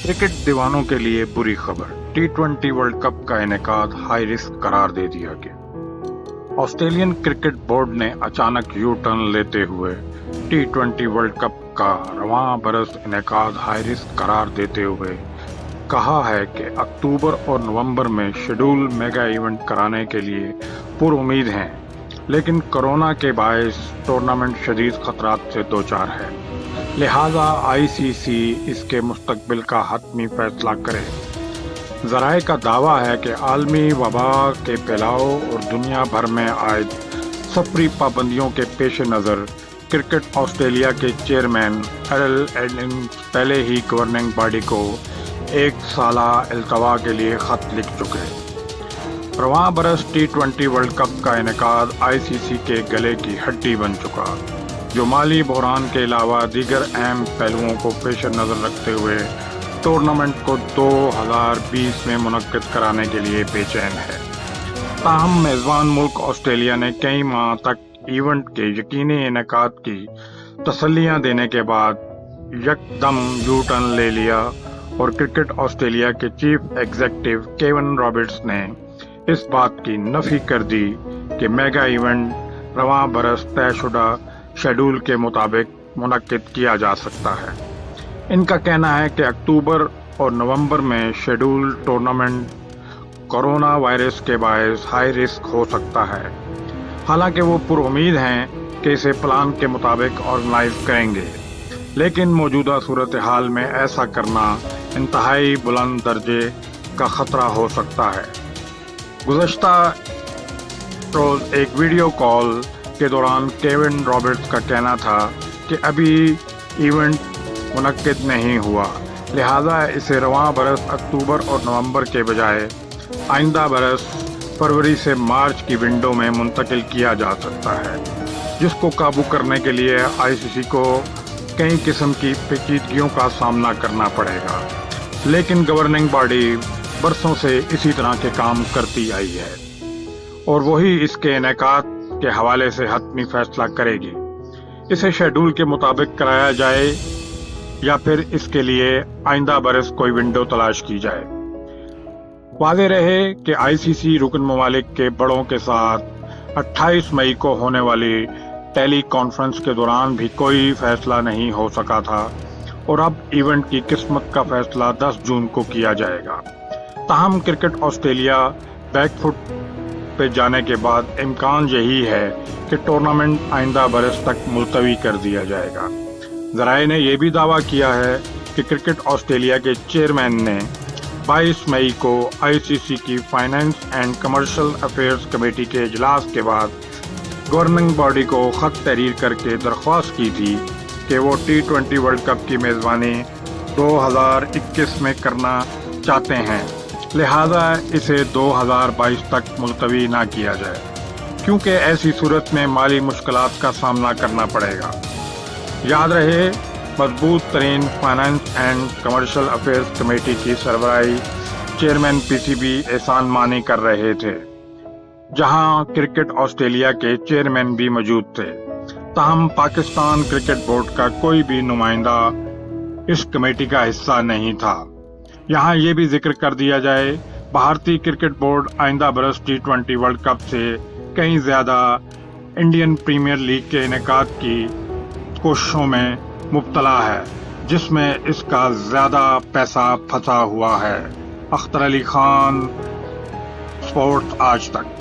Cricket दीवानों के लिए बुरी खबर, टी20 वर्ल्ड कप का इनेकाद हाई रिस्क करार दे दिया गया। ऑस्ट्रेलियन क्रिकेट बोर्ड ने अचानक यू टर्न लेते हुए टी20 वर्ल्ड कप का रवां बरस इनेकाद हाई रिस्क करार देते हुए कहा है कि अक्टूबर और नवंबर में शेड्यूल मेगा इवेंट कराने के लिए पुरुमीद हैं, लेकिन कोरोना के बायस टूर्नामेंट शदीद खतरात से दो चार है, लिहाजा आईसीसी इसके मुस्तकबिल का हतमी फैसला करे। ज़राए का दावा है कि आलमी वबा के फैलाव और दुनिया भर में आयद सफरी पाबंदियों के पेश नज़र क्रिकेट ऑस्ट्रेलिया के चेयरमैन एरल एडिंग्स पहले ही गवर्निंग बॉडी को एक साला इल्तवा के लिए ख़त लिख चुके। रवां बरस टी20 वर्ल्ड कप का इनेकाद आईसीसी के गले की हड्डी बन चुका, जो माली बहरान के अलावा दीगर अहम पहलुओं को पेश नज़र रखते हुए टूर्नामेंट को 2020 में मुनक्किद कराने के लिए बेचैन है। ताहम मेज़बान मुल्क ऑस्ट्रेलिया ने कई माह तक इवेंट के यकीनी इनेकाद की तसल्लियां देने के बाद यकदम यू टर्न ले लिया और क्रिकेट ऑस्ट्रेलिया के चीफ एग्जीक्यूटिव केविन रॉबर्ट्स ने इस बात की नफी कर दी कि मेगा इवेंट रवां बरस तयशुदा शेड्यूल के मुताबिक मुनक्किद किया जा सकता है। इनका कहना है कि अक्टूबर और नवंबर में शेड्यूल टूर्नामेंट कोरोना वायरस के बायस हाई रिस्क हो सकता है। हालांकि वो पुरुमीद हैं कि इसे प्लान के मुताबिक ऑर्गेनाइज करेंगे, लेकिन मौजूदा सूरत हाल में ऐसा करना इंतहाई बुलंद दर्जे का खतरा हो सकता है। गुज़श्ता रोज एक वीडियो कॉल के दौरान केविन रॉबर्ट्स का कहना था कि अभी इवेंट मुनक्किद नहीं हुआ, लिहाजा इसे रवां बरस अक्टूबर और नवंबर के बजाय आइंदा बरस फरवरी से मार्च की विंडो में मुंतकिल किया जा सकता है, जिसको काबू करने के लिए आईसीसी को कई किस्म की पेचीदगियों का सामना करना पड़ेगा। लेकिन गवर्निंग बॉडी बरसों से इसी तरह के काम करती आई है और वही इसके इनेकाद के हवाले से हतमी फैसला करेगी। इसे शेड्यूल के मुताबिक कराया जाए या फिर इसके लिए आइंदा बरस कोई विंडो तलाश की जाए। वाज़ेह रहे कि आईसीसी रुकन ममालिक के बड़ों के साथ 28 मई को होने वाली टेली कॉन्फ्रेंस के दौरान भी कोई फैसला नहीं हो सका था और अब इवेंट की किस्मत का फैसला 10 जून को किया जाएगा। ताहम क्रिकेट ऑस्ट्रेलिया बैकफुट पे जाने के बाद इम्कान यही है कि टूर्नामेंट आइंदा बरस तक मुलतवी कर दिया जाएगा। ज़राए ने यह भी दावा किया है कि क्रिकेट ऑस्ट्रेलिया के चेयरमैन ने 22 मई को आईसीसी की finance and commercial affairs committee के इजलास के बाद गवर्निंग बॉडी को ख़त तहरीर करके दरख्वास्त की थी कि वो टी20 वर्ल्ड कप की मेज़बानी 2021 में करना चाहते हैं, लिहाजा इसे 2022 तक मुलतवी ना किया जाए, क्योंकि ऐसी सूरत में माली मुश्किलात का सामना करना पड़ेगा। याद रहे, मजबूत तरीन finance and commercial affairs committee की सरबराही चेयरमैन पीसीबी एहसान मानी कर रहे थे, जहां क्रिकेट ऑस्ट्रेलिया के चेयरमैन भी मौजूद थे। ताहम पाकिस्तान क्रिकेट बोर्ड का कोई भी नुमाइंदा इस कमेटी का हिस्सा नहीं था। यहाँ ये भी जिक्र कर दिया जाए, भारतीय क्रिकेट बोर्ड आइंदा बरस टी20 वर्ल्ड कप से कहीं ज़्यादा इंडियन प्रीमियर लीग के इनेकाद की कोशिशों में मुब्तला है, जिसमें इसका ज़्यादा पैसा फंसा हुआ है। अख्तर अली खान, स्पोर्ट्स आज तक।